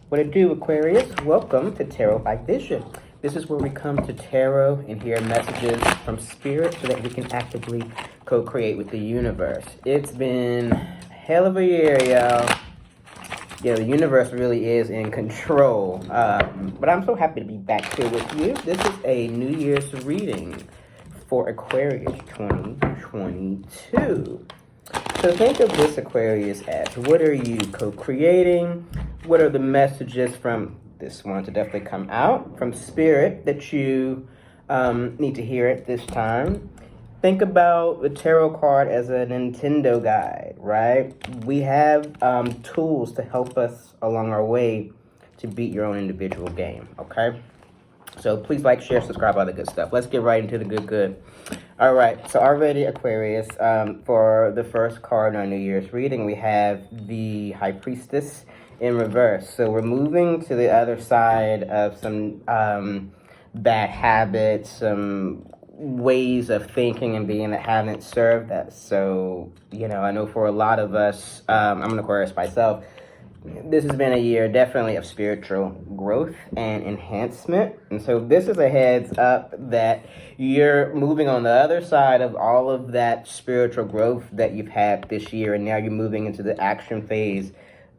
What it do, Aquarius? Welcome to Tarot by Vision. This is where we come to tarot and hear messages from spirit so that we can actively co-create with the universe. It's been a hell of a year, y'all. Yeah, the universe really is in control. But I'm so happy to be back here with you. This is a New Year's reading for Aquarius 2022. So think of this, Aquarius, as what are you co-creating? What are the messages from this one to definitely come out from spirit that you need to hear at this time? Think about the tarot card as a Nintendo guide, right? We have tools to help us along our way to beat your own individual game, okay? So please like, share, subscribe, all the good stuff. Let's get right into the good. All right, so already, Aquarius, for the first card in our New Year's reading, we have the High Priestess in reverse. So we're moving to the other side of some bad habits, some ways of thinking and being that haven't served us. So, you know, I know for a lot of us, I'm an Aquarius myself, this has been a year definitely of spiritual growth and enhancement. And so this is a heads up that you're moving on the other side of all of that spiritual growth that you've had this year. And now you're moving into the action phase.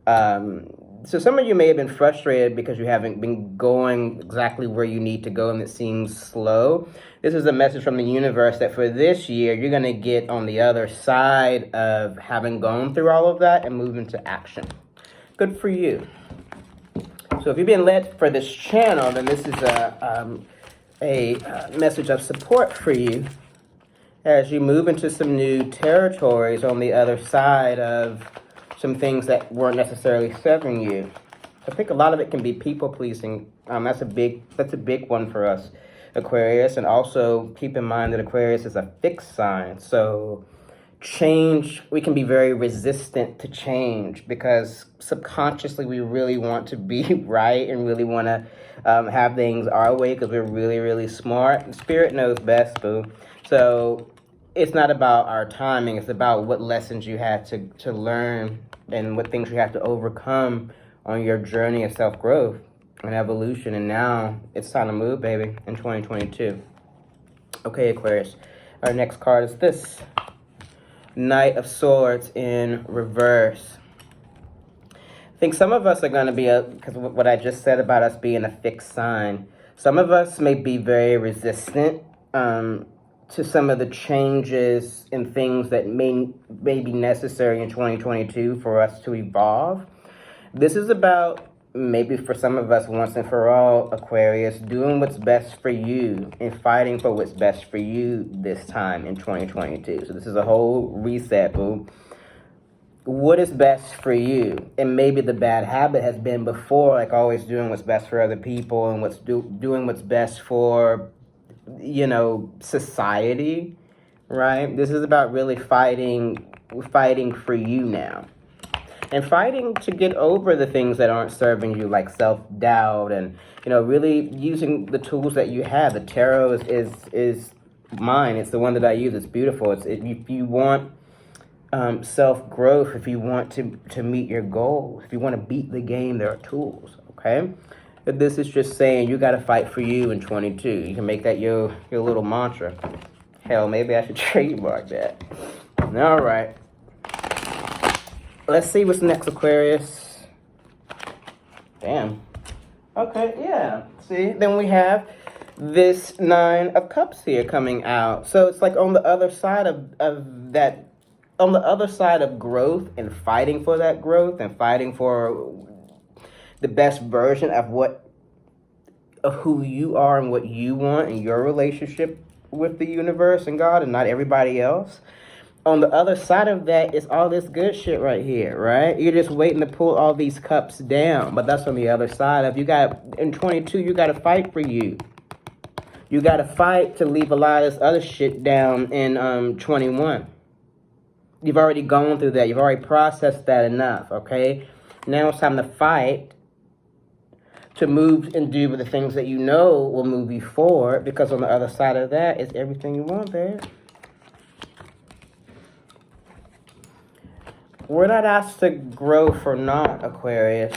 So some of you may have been frustrated because you haven't been going exactly where you need to go and it seems slow. This is a message from the universe that for this year, you're going to get on the other side of having gone through all of that and move into action. Good for you. So if you've been led for this channel, then this is a message of support for you as you move into some new territories on the other side of some things that weren't necessarily serving you. I think a lot of it can be people pleasing. That's a big one for us, Aquarius. And also keep in mind that Aquarius is a fixed sign. So change, we can be very resistant to change because subconsciously we really want to be right and really want to have things our way because we're really, really smart. Spirit knows best, boo. So it's not about our timing. It's about what lessons you have to learn and what things you have to overcome on your journey of self-growth and evolution. And now it's time to move, baby, in 2022. Okay, Aquarius. Our next card is this. Knight of Swords in reverse. I think some of us are going to be, because what I just said about us being a fixed sign, some of us may be very resistant to some of the changes and things that may be necessary in 2022 for us to evolve. This is about, maybe for some of us, once and for all, Aquarius, doing what's best for you and fighting for what's best for you this time in 2022. So this is a whole reset, boo. What is best for you? And maybe the bad habit has been before, like always doing what's best for other people and doing what's best for, you know, society, right? This is about really fighting for you now. And fighting to get over the things that aren't serving you, like self-doubt and, you know, really using the tools that you have. The tarot is mine. It's the one that I use. It's beautiful. If you want self-growth, if you want to meet your goals, if you want to beat the game, there are tools, okay? But this is just saying you got to fight for you in 22. You can make that your little mantra. Hell, maybe I should trademark that. All right. Let's see what's next, Aquarius. Damn. Okay, yeah. See, then we have this Nine of Cups here coming out. So it's like on the other side of that, on the other side of growth and fighting for that growth and fighting for the best version of who you are and what you want in your relationship with the universe and God and not everybody else. On the other side of that is all this good shit right here, right? You're just waiting to pull all these cups down, but that's on the other side of, in 22, you got to fight for you. You got to fight to leave a lot of this other shit down in 21. You've already gone through that. You've already processed that enough, okay? Now it's time to fight to move and do the things that you know will move you forward, because on the other side of that is everything you want, babe. We're not asked to grow for naught, Aquarius.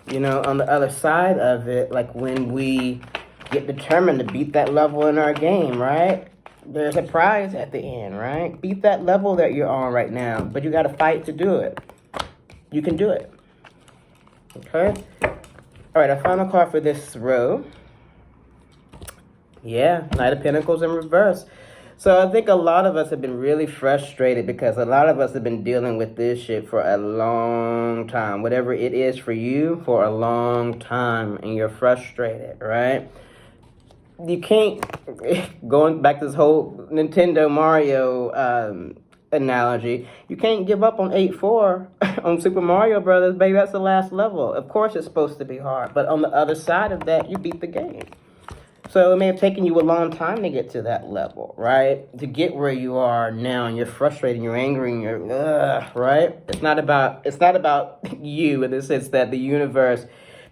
You know, on the other side of it, like when we get determined to beat that level in our game, right? There's a prize at the end, right? Beat that level that you're on right now, but you got to fight to do it. You can do it. Okay? All right, our final card for this row. Yeah, Knight of Pentacles in reverse. So I think a lot of us have been really frustrated because a lot of us have been dealing with this shit for a long time. Whatever it is for you, for a long time, and you're frustrated, right? You can't, going back to this whole Nintendo Mario analogy, you can't give up on 8-4 on Super Mario Brothers, baby. That's the last level. Of course it's supposed to be hard, but on the other side of that, you beat the game. So it may have taken you a long time to get to that level, right? To get where you are now, and you're frustrated, you're angry, and you're, right? It's not about you in the sense that the universe,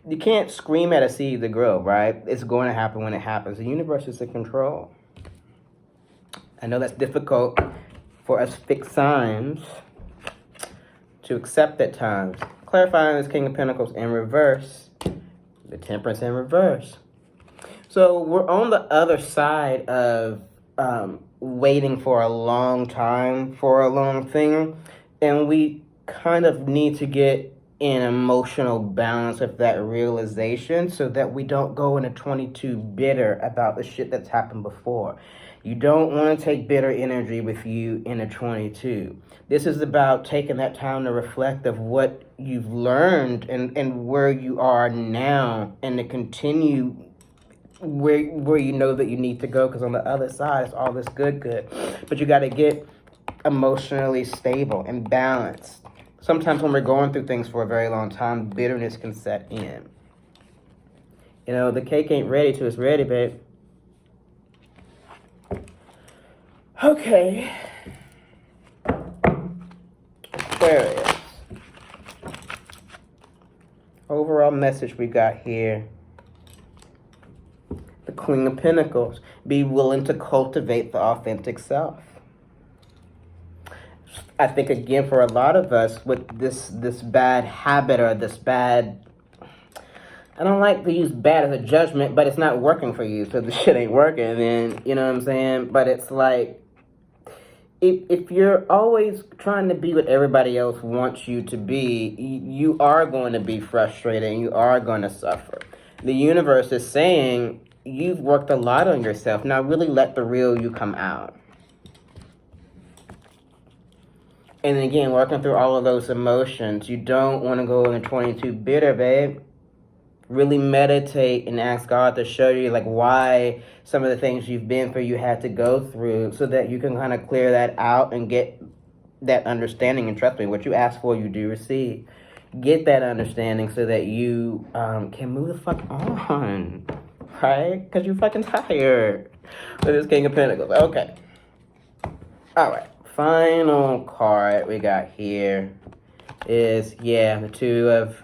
you can't scream at a seed to grow, right? It's going to happen when it happens. The universe is in control. I know that's difficult for us fixed signs to accept at times. Clarifying this King of Pentacles in reverse, the Temperance in reverse. So we're on the other side of waiting for a long time for a long thing, and we kind of need to get in emotional balance of that realization so that we don't go into 22 bitter about the shit that's happened before. You don't want to take bitter energy with you in a 22. This is about taking that time to reflect of what you've learned and where you are now, and to continue where you know that you need to go, because on the other side it's all this good. But you got to get emotionally stable and balanced. Sometimes when we're going through things for a very long time, bitterness can set in. You know, the cake ain't ready till it's ready, babe. Okay. Aquarius. Overall message we got here. The Queen of Pentacles. Be willing to cultivate the authentic self. I think, again, for a lot of us, with this bad habit or this bad... I don't like to use bad as a judgment, but it's not working for you, so the shit ain't working, then, you know what I'm saying? But it's like, if you're always trying to be what everybody else wants you to be, you are going to be frustrated and you are going to suffer. The universe is saying, you've worked a lot on yourself. Now really let the real you come out. And again, working through all of those emotions, you don't want to go in 22 bitter, babe. Really meditate and ask God to show you like why some of the things you've been through you had to go through, so that you can kind of clear that out and get that understanding. And trust me, what you ask for, you do receive. Get that understanding so that you can move the fuck on, right? Because you're fucking tired with this King of Pentacles. Okay. All right. Final card we got here is, the Two of,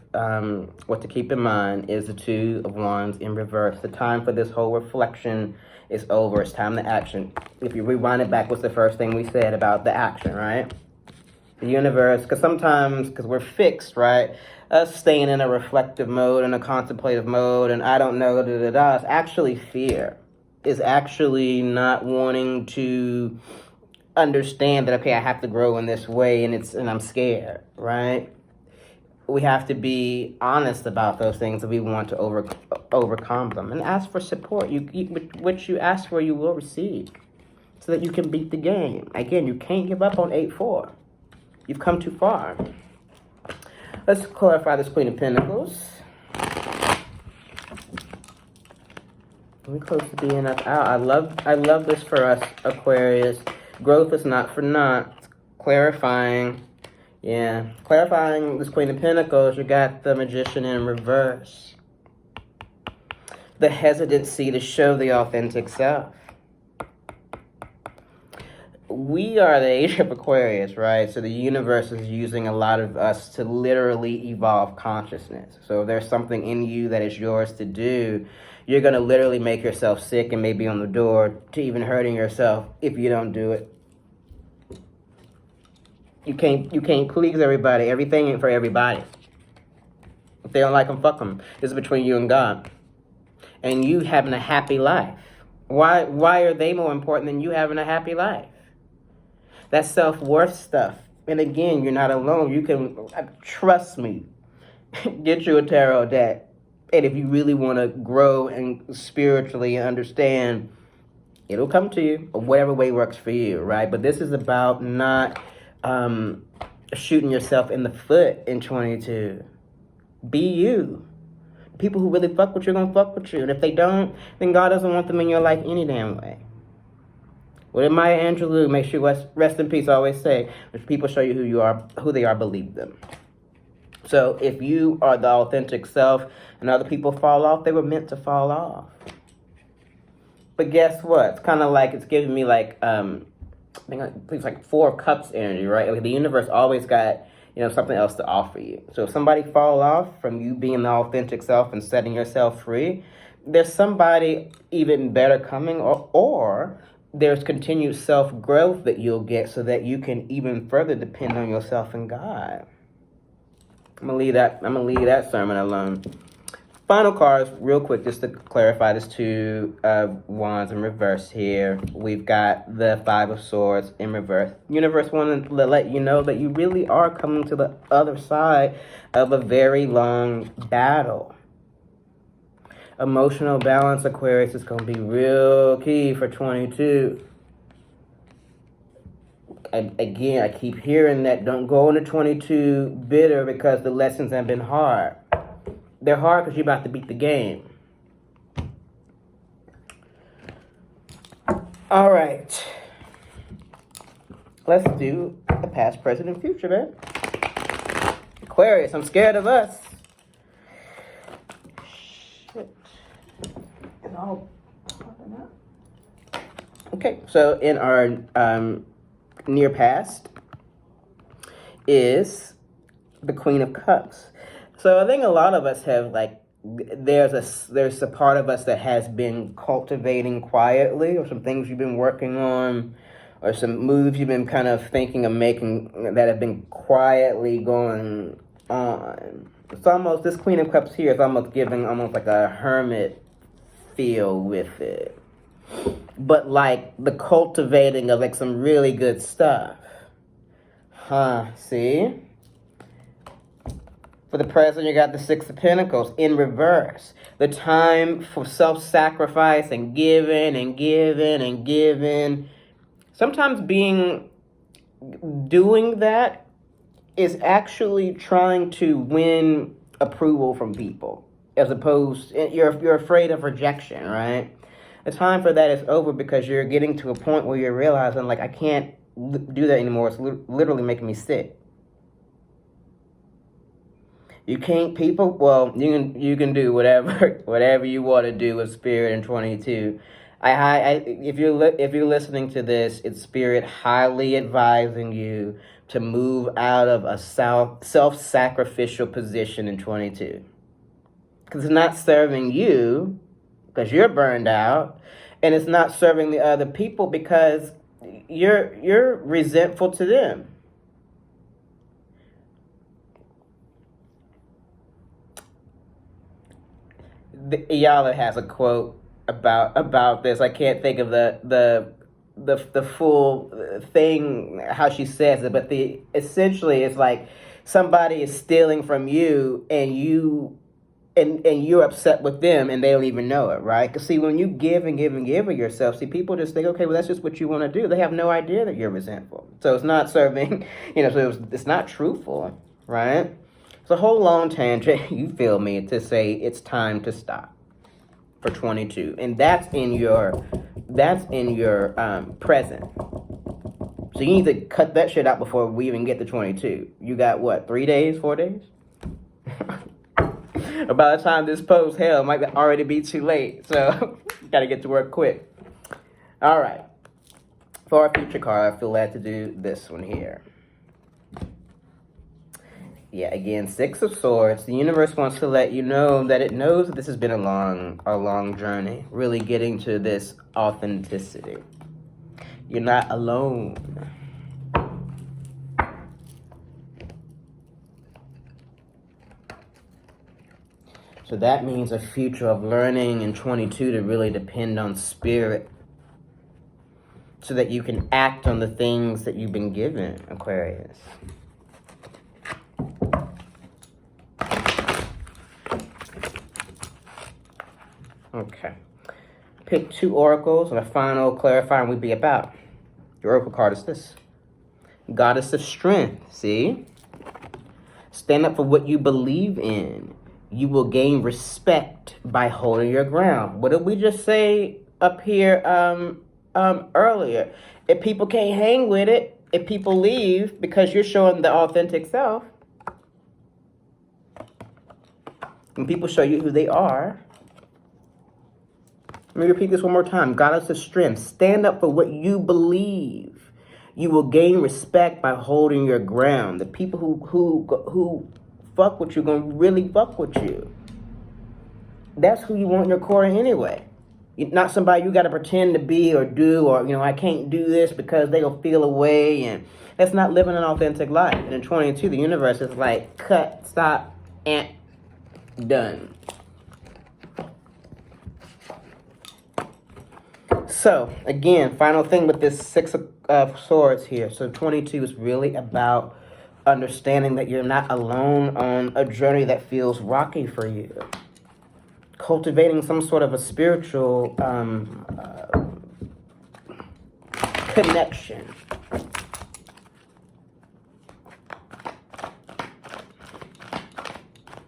what to keep in mind is the Two of Wands in reverse. The time for this whole reflection is over. It's time to action. If you rewind it back, what's the first thing we said about the action, right? The universe, because sometimes, because we're fixed, right? Us staying in a reflective mode and a contemplative mode, and I don't know, it's actually fear. It's actually not wanting to understand that, okay, I have to grow in this way, and I'm scared, right? We have to be honest about those things if we want to overcome them, and ask for support. What you ask for, you will receive, so that you can beat the game. Again, you can't give up on 8-4. You've come too far. Let's clarify this Queen of Pentacles. We're close to being up out. I love this for us, Aquarius. Growth is not for naught. Clarifying. Yeah. Clarifying this Queen of Pentacles, you got the Magician in reverse. The hesitancy to show the authentic self. We are the age of Aquarius, right? So the universe is using a lot of us to literally evolve consciousness. So if there's something in you that is yours to do, you're going to literally make yourself sick and maybe on the door to even hurting yourself if you don't do it. You can't please everybody. Everything ain't for everybody. If they don't like them, fuck them. This is between you and God. And you having a happy life. Why are they more important than you having a happy life? That's self-worth stuff. And again, you're not alone. You can, trust me, get you a tarot deck. And if you really want to grow and spiritually understand, it'll come to you, whatever way works for you, right? But this is about not shooting yourself in the foot in 22. Be you. People who really fuck with you are going to fuck with you. And if they don't, then God doesn't want them in your life any damn way. What did Maya Angelou, make sure rest in peace, always say, if people show you who they are, believe them. So if you are the authentic self and other people fall off, they were meant to fall off. But guess what? It's kind of like, it's giving me like, I think it's like 4 of Cups energy, right? Like the universe always got, something else to offer you. So if somebody fall off from you being the authentic self and setting yourself free, there's somebody even better coming, or there's continued self-growth that you'll get so that you can even further depend on yourself and God. I'm gonna leave that sermon alone. Final cards, real quick, just to clarify this 2 wands in reverse here. We've got the 5 of Swords in reverse. Universe wanted to let you know that you really are coming to the other side of a very long battle. Emotional balance, Aquarius, is going to be real key for 22. Again, I keep hearing that don't go into 22 bitter because the lessons have been hard. They're hard because you're about to beat the game. All right. Let's do the past, present, and future, man. Aquarius, I'm scared of us. Shit. It's all popping up. Okay, so in our near past is the Queen of Cups. So I think a lot of us have, like, there's a part of us that has been cultivating quietly, or some things you've been working on, or some moves you've been kind of thinking of making that have been quietly going on. It's almost, this Queen of Cups here is almost giving almost like a hermit feel with it. But like the cultivating of like some really good stuff. See? For the present, you got the 6 of Pentacles in reverse. The time for self-sacrifice and giving and giving and giving. Sometimes doing that is actually trying to win approval from people. As opposed, you're afraid of rejection, right? The time for that is over because you're getting to a point where you're realizing, like, I can't do that anymore. It's literally making me sick. You can't, people, well, you can do whatever you want to do with Spirit in 22. If you're listening to this, it's Spirit highly advising you to move out of a self-sacrificial position in 22. Because it's not serving you, because you're burned out, and it's not serving the other people because you're resentful to them. Ayala has a quote about this. I can't think of the full thing, how she says it, but essentially it's like somebody is stealing from you and you're upset with them and they don't even know it, right? Because see, when you give and give and give of yourself, see, people just think, okay, well, that's just what you want to do. They have no idea that you're resentful. So it's not serving, so it's not truthful, right? It's a whole long tangent, you feel me, to say it's time to stop for 22. And that's in your present. So you need to cut that shit out before we even get to 22. You got what, 3 days, 4 days? By the time this post, hell, it might already be too late. So you gotta get to work quick. All right. For our future card, I feel glad to do this one here. Yeah, again, 6 of Swords. The universe wants to let you know that it knows that this has been a long journey. Really getting to this authenticity. You're not alone. So that means a future of learning in 22 to really depend on spirit so that you can act on the things that you've been given, Aquarius. Okay. Pick 2 oracles and a final clarifier and we'd be about. Your oracle card is this. Goddess of Strength, see? Stand up for what you believe in. You will gain respect by holding your ground. What did we just say up here earlier? If people can't hang with it, if people leave because you're showing the authentic self, when people show you who they are. Let me repeat this one more time. Goddess of Strength. Stand up for what you believe. You will gain respect by holding your ground. The people who fuck with you gonna really fuck with you. That's who you want in your corner anyway. You're not somebody you gotta pretend to be or do, or I can't do this because they'll feel away, and that's not living an authentic life. And in 22, the universe is like cut, stop, and done. So, again, final thing with this 6 of Swords here. So 22 is really about understanding that you're not alone on a journey that feels rocky for you. Cultivating some sort of a spiritual connection.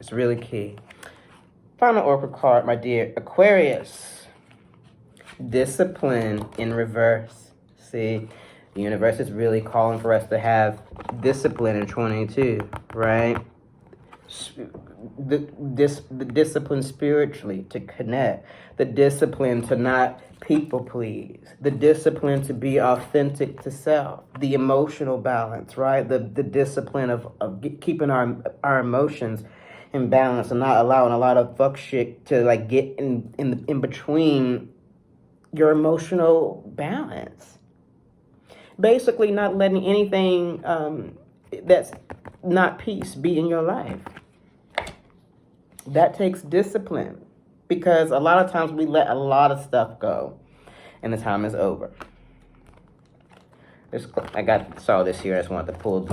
It's really key. Final oracle card, my dear Aquarius. Discipline in reverse. See, the universe is really calling for us to have discipline in 22, right? The discipline spiritually to connect, the discipline to not people please, the discipline to be authentic to self, the emotional balance, right? The discipline of keeping our emotions in balance and not allowing a lot of fuck shit to like get in between your emotional balance. Basically not letting anything that's not peace be in your life. That takes discipline because a lot of times we let a lot of stuff go and the time is over. I saw this here. I just wanted to pull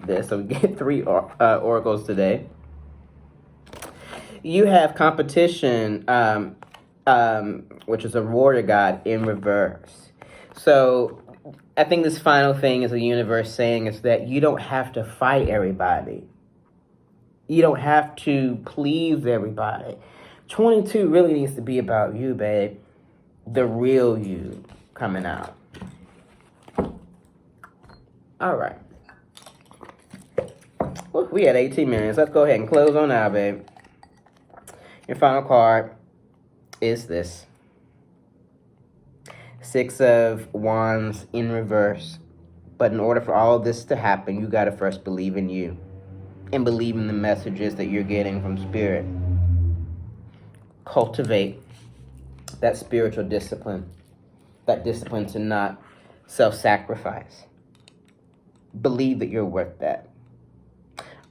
this. So we get 3 oracles today. You have competition, which is a warrior god in reverse. So I think this final thing is the universe saying is that you don't have to fight everybody. You don't have to please everybody. 22 really needs to be about you, babe. The real you coming out. All right. Well, we had 18 minutes. Let's go ahead and close on out, babe. Your final card is this. 6 of Wands in reverse. But in order for all of this to happen, you got to first believe in you. And believe in the messages that you're getting from Spirit. Cultivate that spiritual discipline. That discipline to not self-sacrifice. Believe that you're worth that.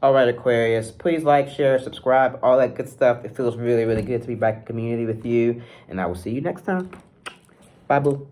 All right, Aquarius, please like, share, subscribe, all that good stuff. It feels really, really good to be back in community with you. And I will see you next time. Bye, boo.